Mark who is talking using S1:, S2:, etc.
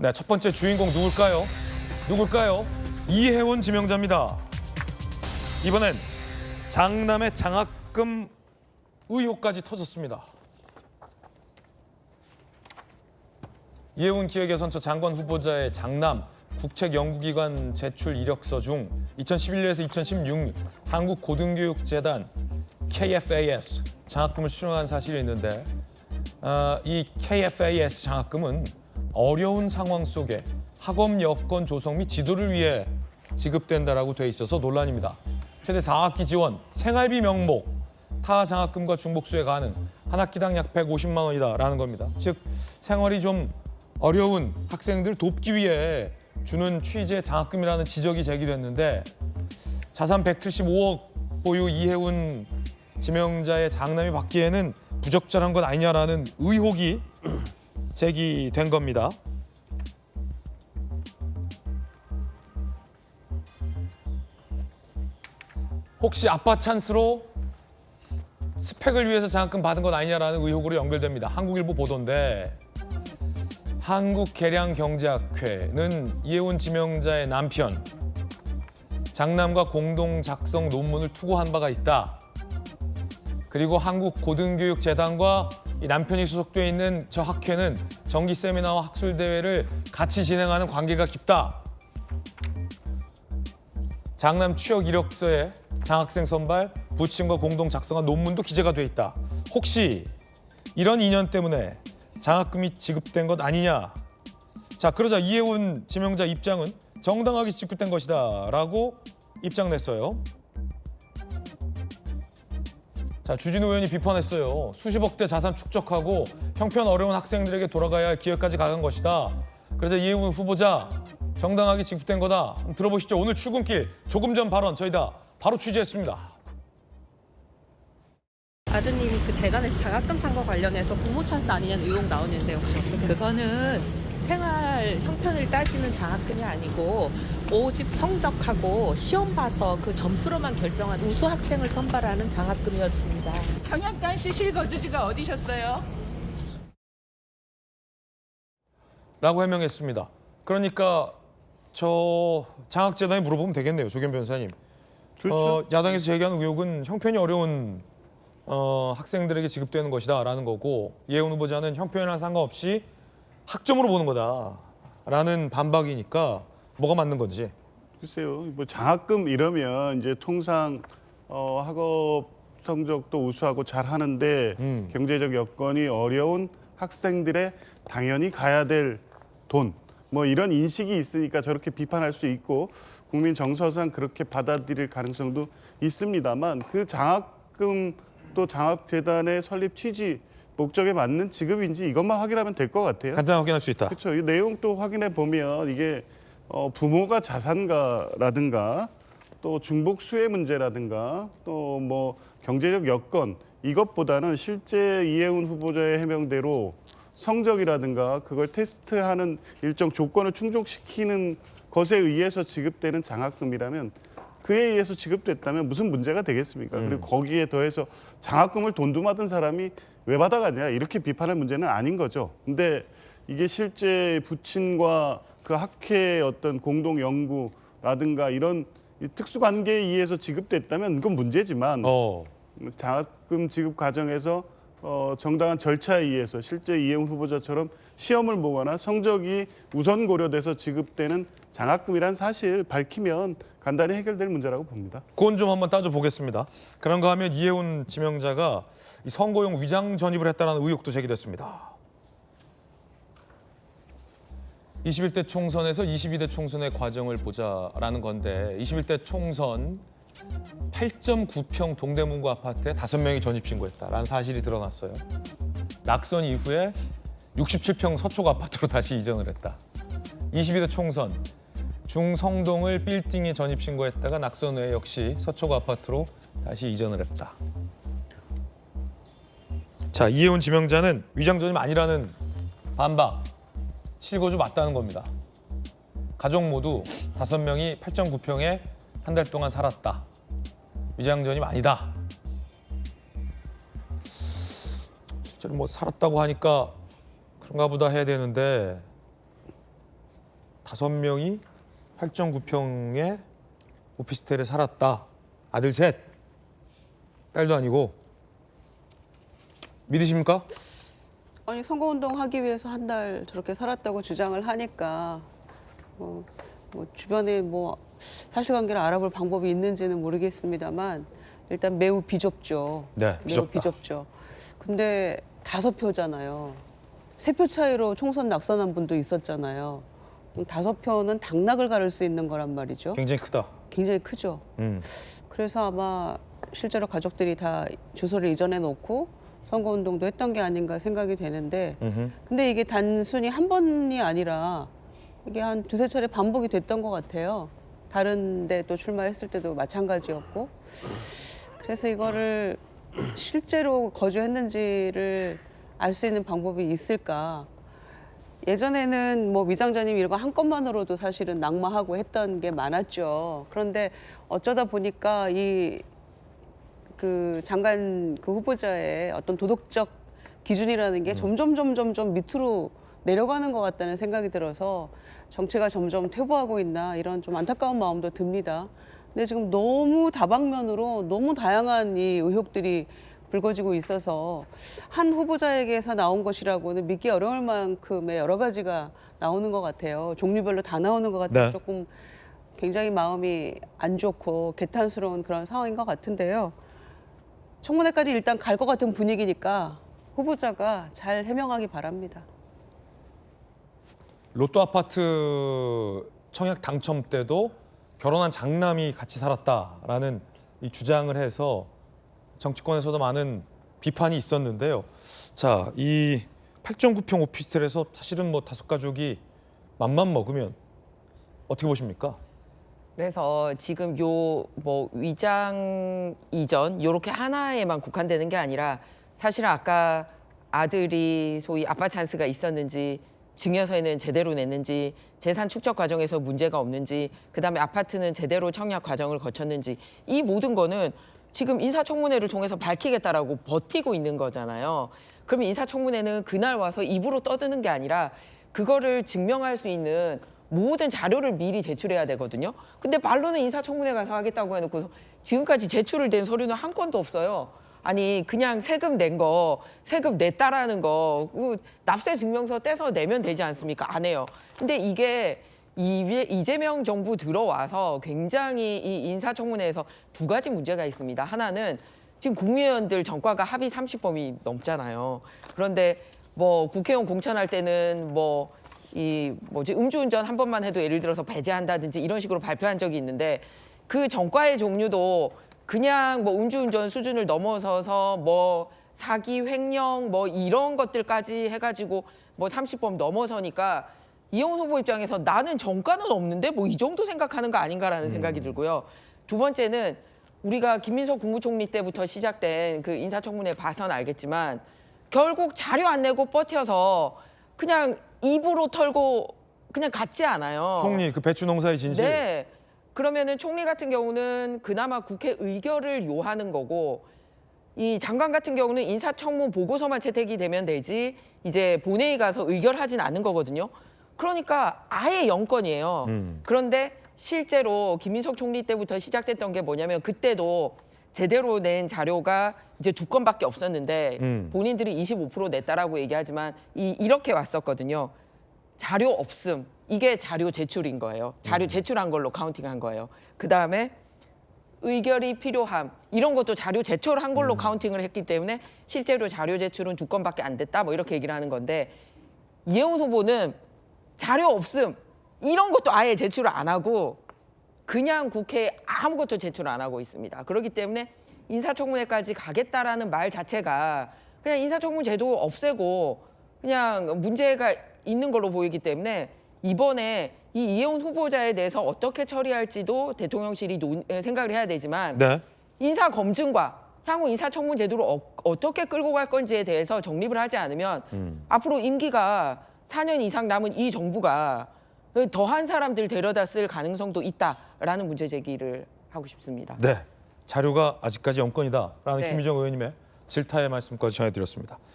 S1: 네, 첫 번째 주인공 누굴까요? 누굴까요? 이혜원 지명자입니다. 이번엔 장남의 장학금 의혹까지 터졌습니다. 이혜원 기획예선처 장관 후보자의 장남 국책연구기관 제출 이력서 중 2011년에서 2016년 한국고등교육재단 KFAS 장학금을 수령한 사실이 있는데 이 KFAS 장학금은 어려운 상황 속에 학업 여건 조성 및 지도를 위해 지급된다라고 돼 있어서 논란입니다. 최대 4학기 지원, 생활비 명목, 타 장학금과 중복수혜 가능, 한 학기당 약 150만 원이다라는 겁니다. 즉 생활이 좀 어려운 학생들 돕기 위해 주는 취지의 장학금이라는 지적이 제기됐는데 자산 175억 보유 이혜원 지명자의 장남이 받기에는 부적절한 것 아니냐라는 의혹이 제기된 겁니다. 혹시 아빠 찬스로 스펙을 위해서 장학금 받은 것 아니냐라는 의혹으로 연결됩니다. 한국일보 보도인데 한국계량경제학회는 이혜원 지명자의 남편 장남과 공동 작성 논문을 투고한 바가 있다. 그리고 한국고등교육재단과 이 남편이 소속돼 있는 저 학회는 정기 세미나와 학술 대회를 같이 진행하는 관계가 깊다. 장남 취업 이력서에 장학생 선발, 부친과 공동 작성한 논문도 기재가 돼 있다. 혹시 이런 인연 때문에 장학금이 지급된 것 아니냐? 자, 그러자 이혜원 지명자 입장은 정당하게 지급된 것이다라고 입장 냈어요. 자, 주진우 의원이 비판했어요. 수십억대 자산 축적하고 형편 어려운 학생들에게 돌아가야 할 기회까지 가간 것이다. 그래서 이혜원 후보자 정당하게 지급된 거다. 한번 들어보시죠. 오늘 출근길 조금 전 발언 저희 다 바로 취재했습니다.
S2: 아드님이 그 재단에서 장학금 탄 거 관련해서 부모 찬스 아니냐는 의혹 나오는데 혹시 어떻게 생각하세요?
S3: 그거는 생활 형편을 따지는 장학금이 아니고 오직 성적하고 시험 봐서 그 점수로만 결정한 우수 학생을 선발하는 장학금이었습니다.
S4: 청약단 시실 거주지가 어디셨어요?
S1: 라고 해명했습니다. 그러니까 저 장학재단에 물어보면 되겠네요. 조경 변호사님.
S5: 그렇죠.
S1: 야당에서 제기하는 의혹은 형편이 어려운 학생들에게 지급되는 것이다라는 거고 이혜원 후보자는 형편이랑 상관없이 학점으로 보는 거다라는 반박이니까 뭐가 맞는 건지.
S5: 글쎄요, 뭐 장학금 이러면 이제 통상 학업 성적도 우수하고 잘 하는데 경제적 여건이 어려운 학생들의 당연히 가야 될 돈, 뭐 이런 인식이 있으니까 저렇게 비판할 수 있고 국민 정서상 그렇게 받아들일 가능성도 있습니다만 그 장학금 또 장학재단의 설립 취지 목적에 맞는 지급인지 이것만 확인하면 될 것 같아요.
S1: 간단히 확인할 수 있다.
S5: 그렇죠. 이 내용 또 확인해 보면 이게 부모가 자산가라든가 또 중복 수혜 문제라든가 또 뭐 경제적 여건 이것보다는 실제 이혜원 후보자의 해명대로 성적이라든가 그걸 테스트하는 일정 조건을 충족시키는 것에 의해서 지급되는 장학금이라면 그에 의해서 지급됐다면 무슨 문제가 되겠습니까? 그리고 거기에 더해서 장학금을 돈도 받은 사람이 왜 받아가냐 이렇게 비판할 문제는 아닌 거죠. 근데 이게 실제 부친과 그 학회의 어떤 공동 연구라든가 이런 특수관계에 의해서 지급됐다면 이건 문제지만 장학금 지급 과정에서 정당한 절차에 의해서 실제 이혜원 후보자처럼 시험을 보거나 성적이 우선 고려돼서 지급되는 장학금이란 사실 밝히면 간단히 해결될 문제라고 봅니다.
S1: 그건 좀 한번 따져보겠습니다. 그런가 하면 이혜원 지명자가 이 선거용 위장 전입을 했다는 의혹도 제기됐습니다. 21대 총선에서 22대 총선의 과정을 보자라는 건데 21대 총선 8.9평 동대문구 아파트에 5명이 전입신고했다라는 사실이 드러났어요. 낙선 이후에 67평 서초구 아파트로 다시 이전을 했다. 22대 총선 중성동을 빌딩에 전입신고했다가 낙선 후에 역시 서초구 아파트로 다시 이전을 했다. 자, 이혜원 지명자는 위장 전입 아니라는 반박, 실거주 맞다는 겁니다. 가족 모두 5명이 8.9평에 한 달 동안 살았다. 위장 전입 아니다. 실제로 뭐 살았다고 하니까 그런가 보다 해야 되는데 5명이 8.9평의 오피스텔에 살았다. 아들 셋, 딸도 아니고. 믿으십니까?
S6: 아니 선거운동 하기 위해서 한 달 저렇게 살았다고 주장을 하니까 뭐 주변에 뭐 사실관계를 알아볼 방법이 있는지는 모르겠습니다만 일단 매우 비좁죠.
S1: 네,
S6: 매우
S1: 비좁다.
S6: 비좁죠. 근데 5표잖아요. 3표 차이로 총선 낙선한 분도 있었잖아요. 5표는 당락을 가를 수 있는 거란 말이죠.
S1: 굉장히 크다.
S6: 굉장히 크죠. 그래서 아마 실제로 가족들이 다 주소를 이전해 놓고 선거운동도 했던 게 아닌가 생각이 되는데 근데 이게 단순히 한 번이 아니라 이게 한 2-3차례 반복이 됐던 것 같아요. 다른 데 또 출마했을 때도 마찬가지였고 그래서 이거를 실제로 거주했는지를 알 수 있는 방법이 있을까. 예전에는 뭐 위장전입 이런 거 한 건만으로도 사실은 낙마하고 했던 게 많았죠. 그런데 어쩌다 보니까 이 그 장관 그 후보자의 어떤 도덕적 기준이라는 게 점점 밑으로 내려가는 것 같다는 생각이 들어서 정치가 점점 퇴보하고 있나 이런 좀 안타까운 마음도 듭니다. 근데 지금 너무 다방면으로 너무 다양한 이 의혹들이 불거지고 있어서 한 후보자에게서 나온 것이라고는 믿기 어려울 만큼의 여러 가지가 나오는 것 같아요. 종류별로 다 나오는 것 같아서
S1: 네.
S6: 조금 굉장히 마음이 안 좋고 개탄스러운 그런 상황인 것 같은데요. 청문회까지 일단 갈 것 같은 분위기니까 후보자가 잘 해명하기 바랍니다.
S1: 로또 아파트 청약 당첨 때도 결혼한 장남이 같이 살았다라는 이 주장을 해서 정치권에서도 많은 비판이 있었는데요. 자, 이 8.9평 오피스텔에서 사실은 뭐 5가족이 맘만 먹으면 어떻게 보십니까?
S7: 그래서 지금 요 뭐 위장 이전 요렇게 하나에만 국한되는 게 아니라 사실은 아까 아들이 소위 아빠 찬스가 있었는지 증여서에는 제대로 냈는지 재산 축적 과정에서 문제가 없는지 그다음에 아파트는 제대로 청약 과정을 거쳤는지 이 모든 거는 지금 인사청문회를 통해서 밝히겠다라고 버티고 있는 거잖아요. 그러면 인사청문회는 그날 와서 입으로 떠드는 게 아니라 그거를 증명할 수 있는 모든 자료를 미리 제출해야 되거든요. 근데 말로는 인사청문회 가서 하겠다고 해놓고 지금까지 제출을 된 서류는 한 건도 없어요. 아니 그냥 세금 낸 거, 세금 냈다라는 거 납세 증명서 떼서 내면 되지 않습니까? 안 해요. 근데 이게 이재명 정부 들어와서 굉장히 이 인사청문회에서 2가지 문제가 있습니다. 하나는 지금 국무위원들 전과가 합의 30범이 넘잖아요. 그런데 뭐 국회의원 공천할 때는 뭐 음주운전 한 번만 해도 예를 들어서 배제한다든지 이런 식으로 발표한 적이 있는데 그 전과의 종류도 그냥 뭐 음주운전 수준을 넘어서서 뭐 사기, 횡령 뭐 이런 것들까지 해가지고 뭐 30범 넘어서니까 이영훈 후보 입장에서 나는 전과는 없는데 뭐 이 정도 생각하는 거 아닌가라는 생각이 들고요. 두 번째는 우리가 김민석 국무총리 때부터 시작된 그 인사청문회 봐선 알겠지만 결국 자료 안 내고 버텨서 그냥 입으로 털고 그냥 갔지 않아요.
S1: 총리 그 배추 농사의 진실.
S7: 네. 그러면은 총리 같은 경우는 그나마 국회 의결을 요하는 거고 이 장관 같은 경우는 인사청문 보고서만 채택이 되면 되지 이제 본회의 가서 의결하진 않은 거거든요. 그러니까 아예 0건이에요. 그런데 실제로 김민석 총리 때부터 시작됐던 게 뭐냐면 그때도 제대로 낸 자료가 이제 2건밖에 없었는데 본인들이 25% 냈다라고 얘기하지만 이렇게 왔었거든요. 자료 없음. 이게 자료 제출인 거예요. 자료 제출한 걸로 카운팅한 거예요. 그다음에 의결이 필요함. 이런 것도 자료 제출한 걸로 카운팅을 했기 때문에 실제로 자료 제출은 2건밖에 안 됐다. 뭐 이렇게 얘기를 하는 건데 이혜훈 후보는 자료 없음. 이런 것도 아예 제출을 안 하고 그냥 국회에 아무것도 제출 안 하고 있습니다. 그렇기 때문에 인사청문회까지 가겠다라는 말 자체가 그냥 인사청문 제도 없애고 그냥 문제가 있는 걸로 보이기 때문에 이번에 이 이혜훈 후보자에 대해서 어떻게 처리할지도 대통령실이 생각을 해야 되지만
S1: 네.
S7: 인사검증과 향후 인사청문 제도를 어떻게 끌고 갈 건지에 대해서 정립을 하지 않으면 앞으로 임기가 4년 이상 남은 이 정부가 더한 사람들 데려다 쓸 가능성도 있다라는 문제 제기를 하고 싶습니다.
S1: 네. 자료가 아직까지 0건이다라는
S7: 네.
S1: 김유정 의원님의 질타의 말씀까지 전해드렸습니다.